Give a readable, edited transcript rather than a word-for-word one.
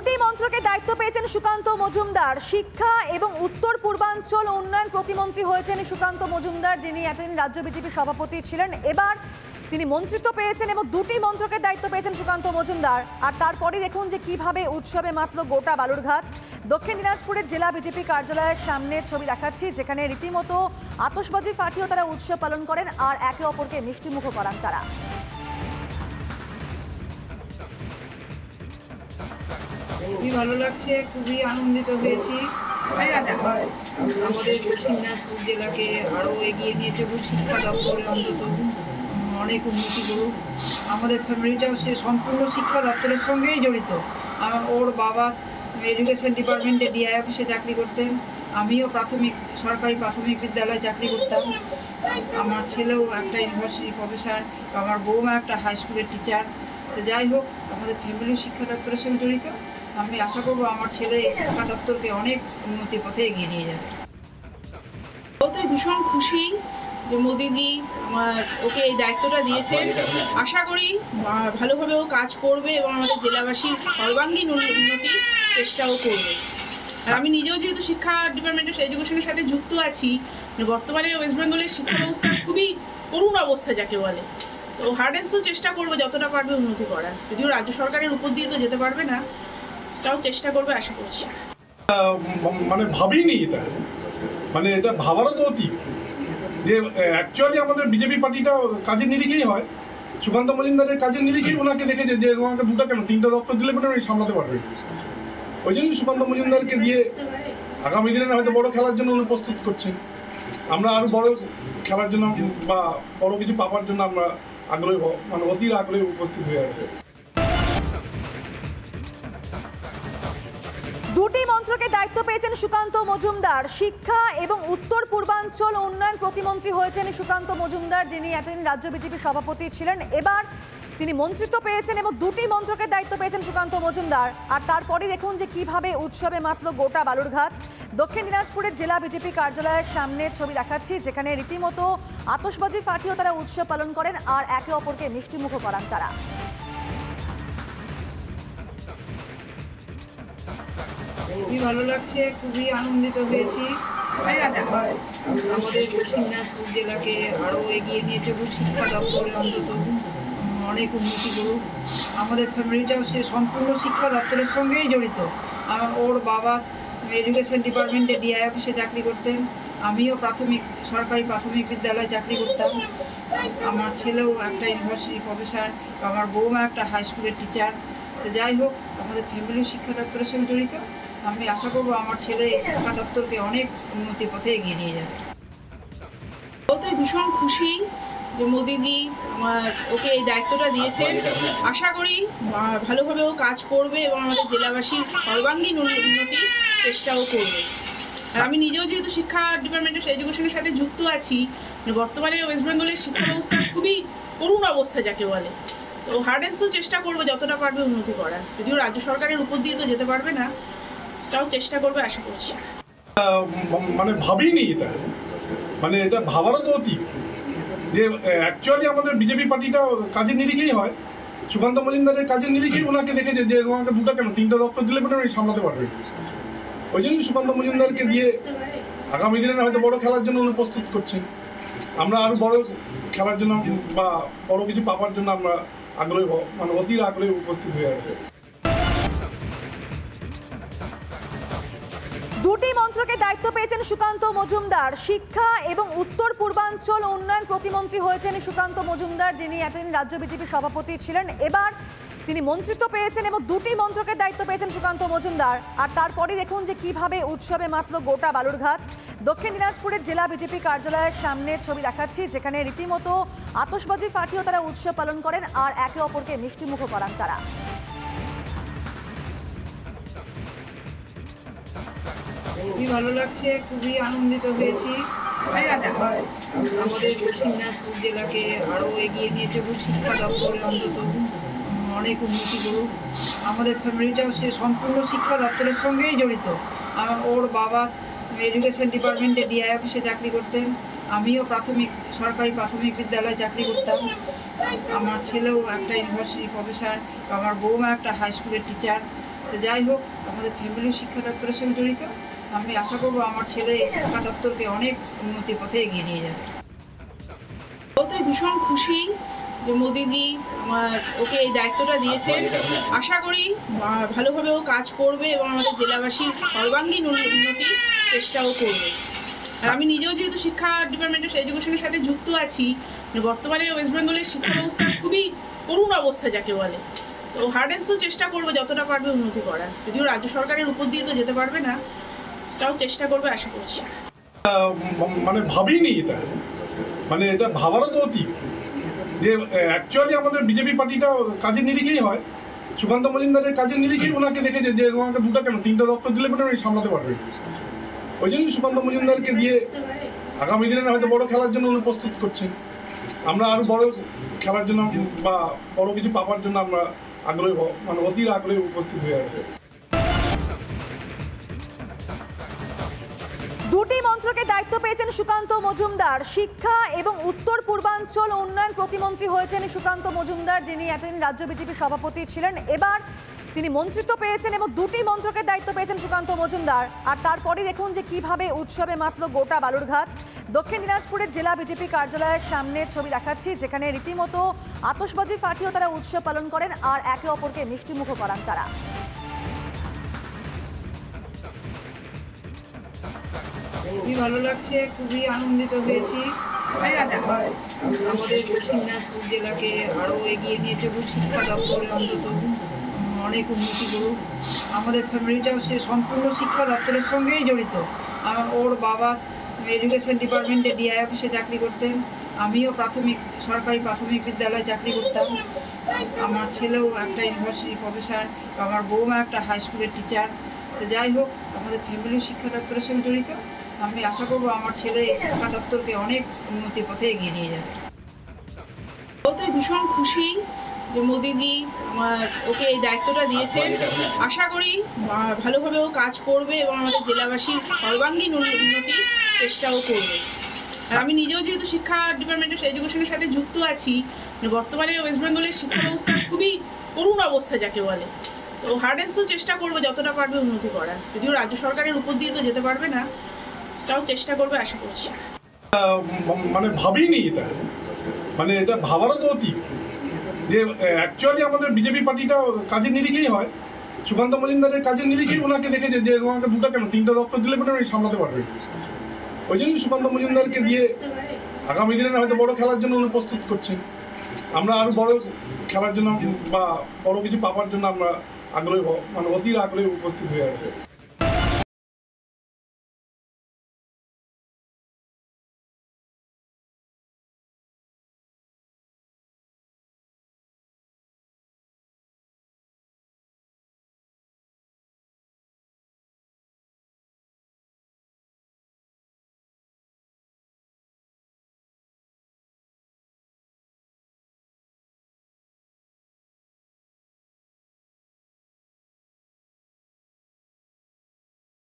দুটি মন্ত্রকে দায়িত্ব পেয়েছেন সুকান্ত মজুমদার। শিক্ষা এবং উত্তর পূর্বাঞ্চল উন্নয়ন প্রতিমন্ত্রী হয়েছেন সুকান্ত মজুমদার, যিনি এতদিন রাজ্য বিজেপি সভাপতি ছিলেন। এবার তিনি মন্ত্রিত্ব পেয়েছেন এবং দুটি মন্ত্রকে দায়িত্ব পেয়েছেন সুকান্ত মজুমদার। আর তারপরে দেখুন যে কিভাবে উৎসবে মাতল গোটা বালুরঘাট। দক্ষিণ দিনাজপুরের জেলা বিজেপি কার্যালয়ের সামনের ছবি দেখাচ্ছি, যেখানে রীতিমতো আতশবাজি ফাটিয়েও তারা উৎসব পালন করেন আর একে অপরকে মিষ্টিমুখ করান তারা। খুবই ভালো লাগছে, খুবই আনন্দিত হয়েছি। আমাদের দক্ষিণ দিনাজপুর জেলাকে আরও এগিয়ে নিয়ে চলুক, শিক্ষা দপ্তরে অন্তত অনেক উন্নতি করুক। আমাদের ফ্যামিলিটাও সে সম্পূর্ণ শিক্ষা দপ্তরের সঙ্গেই জড়িত। ওর বাবা এডুকেশন ডিপার্টমেন্টে ডিআই অফিসে চাকরি করতেন, আমিও সরকারি প্রাথমিক বিদ্যালয়ে চাকরি করতাম। আমার ছেলেও একটা ইউনিভার্সিটি প্রফেসর, আমার বৌমা একটা হাই স্কুলের টিচার। তো যাই হোক, আমাদের ফ্যামিলিও শিক্ষা দপ্তরের সঙ্গে জড়িত। আমি আশা করবো আমার ছেলে এই শিক্ষা দপ্তরকে অনেক উন্নতির পথে এগিয়ে নিয়ে যাবে। তো ভীষণ খুশি যে মোদিজি ওকে এই দায়িত্বটা দিয়েছেন। আশা করি ভালোভাবে ও কাজ করবে এবং আমাদের জেলাবাসীর সর্বাঙ্গীন উন্নতির চেষ্টাও করবে। আর আমি নিজেও যেহেতু শিক্ষা ডিপার্টমেন্টের এডুকেশনের সাথে যুক্ত আছি, বর্তমানে ওয়েস্ট বেঙ্গলের শিক্ষা ব্যবস্থা খুবই করুণ অবস্থা যাকে বলে। তো হার্ড অ্যান্ড সোল চেষ্টা করবে যতটা পারবে উন্নতি করার। যদিও রাজ্য সরকারের উপর দিয়ে তো যেতে পারবে না, তাও চেষ্টা করবে আশা করছি। মানে ভাবিনি এটা, মানে এটা ভাবারও তো অতীত যে অ্যাকচুয়ালি আমাদের বিজেপি পার্টিটা কাজের নিরিখেই হয়। সুকান্ত মজুমদারের কাজের নিরিখেই ওনাকে দেখেছে যে ওনাকে দুটো কেন তিনটা দপ্তর দিলে পরে উনি সামলাতে পারবে। ওই জন্য সুকান্ত মজুমদারকে দিয়ে আগামী দিনে হয়তো বড় খেলার জন্য উনি প্রস্তুত করছেন। আমরা আরও বড় খেলার জন্য বা বড় কিছু পাওয়ার জন্য আমরা আগ্রহী, মানে অধীর আগ্রহে উপস্থিত হয়ে আছে। দুটি মন্ত্রকে দায়িত্ব পেয়েছেন সুকান্ত মজুমদার। শিক্ষা এবং উত্তর পূর্বাঞ্চল উন্নয়ন প্রতিমন্ত্রী হয়েছেন সুকান্ত মজুমদার, যিনি এতদিন রাজ্য বিজেপি সভাপতি ছিলেন। এবার তিনি মন্ত্রিত্ব পেয়েছেন এবং দুটি মন্ত্রকে দায়িত্ব পেয়েছেন সুকান্ত মজুমদার। আর তারপরে দেখুন যে কিভাবে উৎসবে মাতল গোটা বালুরঘাট। দক্ষিণ দিনাজপুরের জেলা বিজেপি কার্যালয়ের সামনের ছবি দেখাচ্ছি, যেখানে রীতিমতো আতশবাজি ফাটিয়েও তারা উৎসব পালন করেন আর একে অপরকে মিষ্টিমুখ করান তারা। খুবই ভালো লাগছে, খুবই আনন্দিত হয়েছি। আমাদের দক্ষিণ দিনাজপুর জেলাকে আরও এগিয়ে নিয়ে চলুক, শিক্ষা দপ্তরে অন্তত অনেক উন্নতি করুক। আমাদের ফ্যামিলিটাও সে সম্পূর্ণ শিক্ষা দপ্তরের সঙ্গেই জড়িত। ওর বাবা এডুকেশন ডিপার্টমেন্টে ডিআই অফিসে চাকরি করতেন, আমিও সরকারি প্রাথমিক বিদ্যালয়ে চাকরি করতাম। আমার ছেলেও একটা ইউনিভার্সিটি প্রফেসর, আমার বৌমা একটা হাই স্কুলের টিচার। তো যাই হোক, আমাদের ফ্যামিলিও শিক্ষা দপ্তরের সঙ্গে জড়িত। আমি আশা করবো আমার ছেলে এই শিক্ষা দপ্তরকে অনেক উন্নতির পথে এগিয়ে নিয়ে যাবে। তো ভীষণ খুশি যে মোদিজি ওকে এই দায়িত্বটা দিয়েছেন। আশা করি ভালোভাবে ও কাজ করবে এবং আমাদের জেলাবাসীর সর্বাঙ্গীন উন্নতির চেষ্টাও করবে। আর আমি নিজেও যেহেতু শিক্ষা ডিপার্টমেন্টের এডুকেশনের সাথে যুক্ত আছি, বর্তমানে ওয়েস্ট বেঙ্গলের শিক্ষা ব্যবস্থা খুবই করুণ অবস্থা যাকে বলে। তো হার্ড অ্যান্ড সোল চেষ্টা করবে যতটা পারবে উন্নতি করার। যদিও রাজ্য সরকারের উপর দিয়ে তো যেতে পারবে না, তাও চেষ্টা করবে আশা করছি। মানে ভাবিনি এটা, মানে এটা ভাবারও তো অতীত যে অ্যাকচুয়ালি আমাদের বিজেপি পার্টিটা কাজের নিরিখেই হয়। সুকান্ত মজুমদারের কাজের নিরিখেই ওনাকে দেখেছে যে ওনাকে দুটো কেন তিনটা দপ্তর দিলে পরে উনি সামলাতে পারবে। ওই জন্য সুকান্ত মজুমদারকে দিয়ে আগামী দিনে হয়তো বড় খেলার জন্য উনি প্রস্তুত করছেন। আমরা আরও বড় খেলার জন্য বা বড় কিছু পাওয়ার জন্য আমরা আগ্রহী, মানে অধীর আগ্রহে উপস্থিত হয়ে আছে। দুটি মন্ত্রকে দায়িত্ব পেয়েছেন সুকান্ত মজুমদার। শিক্ষা এবং উত্তর পূর্বাঞ্চল উন্নয়ন প্রতিমন্ত্রী হয়েছেন সুকান্ত মজুমদার, যিনি এতদিন রাজ্য বিজেপি সভাপতি ছিলেন। এবার তিনি মন্ত্রিত্ব পেয়েছেন এবং দুটি মন্ত্রকে দায়িত্ব পেয়েছেন সুকান্ত মজুমদার। আর তারপরে দেখুন যে কিভাবে উৎসবে মাতল গোটা বালুরঘাট। দক্ষিণ দিনাজপুরের জেলা বিজেপি কার্যালয়ের সামনের ছবি দেখাচ্ছি, যেখানে রীতিমতো আতশবাজি ফাটিয়েও তারা উৎসব পালন করেন আর একে অপরকে মিষ্টিমুখ করান তারা। খুবই ভালো লাগছে, খুবই আনন্দিত হয়েছি। আমাদের দক্ষিণ দিনাজপুর জেলাকে আরও এগিয়ে নিয়ে চলুক, শিক্ষা দপ্তরে অন্তত অনেক উন্নতি করুক। আমাদের ফ্যামিলিটাও সে সম্পূর্ণ শিক্ষা দপ্তরের সঙ্গেই জড়িত। ওর বাবা এডুকেশন ডিপার্টমেন্টে ডিআই অফিসে চাকরি করতেন, আমিও সরকারি প্রাথমিক বিদ্যালয়ে চাকরি করতাম। আমার ছেলেও একটা ইউনিভার্সিটি প্রফেসর, আমার বৌমা একটা হাই স্কুলের টিচার। তো যাই হোক, আমাদের ফ্যামিলি শিক্ষা দপ্তরের সঙ্গে জড়িত। আমি আশা করবো আমার ছেলে এই শিক্ষা দপ্তরকে অনেক উন্নতির পথে এগিয়ে নিয়ে যাবে। ও তো ভীষণ খুশি যে মোদিজি ওকে এই দায়িত্বটা দিয়েছেন। আশা করি ভালোভাবে ও কাজ করবে এবং আমাদের জেলাবাসীর সর্বাঙ্গীন উন্নতির চেষ্টাও করবে। আর আমি নিজেও যেহেতু শিক্ষা ডিপার্টমেন্টের এডুকেশনের সাথে যুক্ত আছি, বর্তমানে ওয়েস্ট বেঙ্গলের শিক্ষা ব্যবস্থা খুবই করুণ অবস্থা যাকে বলে। তো হার্ড অ্যান্ড সোল চেষ্টা করবে যতটা পারবে উন্নতি করার। যদিও রাজ্য সরকারের উপর দিয়ে তো যেতে পারবে না, তাও চেষ্টা করবে আশা করছি। মানে ভাবিনি এটা, মানে এটা ভাবারও তো অতীত যে অ্যাকচুয়ালি আমাদের বিজেপি পার্টিটা কাজের নিরিখেই হয়। সুকান্ত মজুমদারের কাজের নিরিখেই ওনাকে দেখেছে যে ওনাকে দুটা কেন তিনটা দপ্তর দিলে পরে উনি সামলাতে পারবে। ওই জন্যই সুকান্ত মজুমদারকে দিয়ে আগামী দিনে হয়তো বড় খেলার জন্য উনি প্রস্তুত করছেন। আমরা আরো বড় খেলার জন্য বা বড় কিছু পাওয়ার জন্য আমরা আগ্রহী, মানে অধীর আগ্রহে উপস্থিত হয়ে আছে। দুটি মন্ত্রকে দায়িত্ব পেয়েছেন সুকান্ত মজুমদার। শিক্ষা এবং উত্তর পূর্বাঞ্চল উন্নয়ন প্রতিমন্ত্রী হয়েছেন সুকান্ত মজুমদার, যিনি এতদিন রাজ্য বিজেপির সভাপতি ছিলেন। এবার তিনি মন্ত্রিত্ব পেয়েছেন এবং দুটি মন্ত্রকের দায়িত্ব পেয়েছেন সুকান্ত মজুমদার। আর তারপরে দেখুন যে কিভাবে উৎসবে মাতল গোটা বালুরঘাট। দক্ষিণ দিনাজপুরের জেলা বিজেপি কার্যালয়ের সামনে ছবি দেখাচ্ছি, যেখানে রীতিমতো আতশবাজি ফাটিয়েও তারা উৎসব পালন করেন আর একে অপরকে মিষ্টিমুখ করান তারা। খুবই ভালো লাগছে, খুবই আনন্দিত হয়েছি। আমাদের দক্ষিণ দিনাজপুর জেলাকে আরও এগিয়ে নিয়ে চলুক, শিক্ষা দপ্তরে অন্তত অনেক উন্নতি করুক। আমাদের ফ্যামিলিটাও সে সম্পূর্ণ শিক্ষা দপ্তরের সঙ্গেই জড়িত। ওর বাবা এডুকেশন ডিপার্টমেন্টে ডিআই অফিসে চাকরি করতেন, আমিও সরকারি প্রাথমিক বিদ্যালয়ে চাকরি করতাম। আমার ছেলেও একটা ইউনিভার্সিটি প্রফেসর, আমার বৌমা একটা হাই স্কুলের টিচার। তো যাই হোক, আমাদের ফ্যামিলি শিক্ষা দপ্তরের সঙ্গে জড়িত। আমি আশা করবো আমার ছেলে এই শিক্ষা দপ্তরকে অনেক উন্নতির পথে এগিয়ে নিয়ে যাবে। ও তো ভীষণ খুশি যে মোদিজি ওকে এই দায়িত্বটা দিয়েছেন। আশা করি ভালোভাবে ও কাজ করবে এবং আমাদের জেলাবাসীর সর্বাঙ্গীন উন্নতির চেষ্টাও করবে। আর আমি নিজেও যেহেতু শিক্ষা ডিপার্টমেন্টের এডুকেশনের সাথে যুক্ত আছি, বর্তমানে ওয়েস্ট বেঙ্গলের শিক্ষা ব্যবস্থা খুবই করুণ অবস্থা যাকে বলে। তো হার্ড অ্যান্ড সোল চেষ্টা করবে যতটা পারবে উন্নতি করার। যদিও রাজ্য সরকারের উপর দিয়ে তো যেতে পারবে না, তাও চেষ্টা করবে আশা করছি। মানে ভাবিনি এটা, মানে এটা ভাবারও তো অতীত যে অ্যাকচুয়ালি আমাদের বিজেপি পার্টিটা কাজের নিরিখেই হয়। সুকান্ত মজুমদারের কাজের নিরিখেই ওনাকে দেখেছে যে ওনাকে দুটা কেন তিনটা দপ্তর দিলে পরে উনি সামলাতে পারবে। ওই জন্যই সুকান্ত মজুমদারকে দিয়ে আগামী দিনে হয়তো বড় খেলার জন্য উনি প্রস্তুত করছেন। আমরা আরো বড় খেলার জন্য বা বড় কিছু পাওয়ার জন্য আমরা আগ্রহী, মানে অধীর আগ্রহে উপস্থিত হয়ে আছে।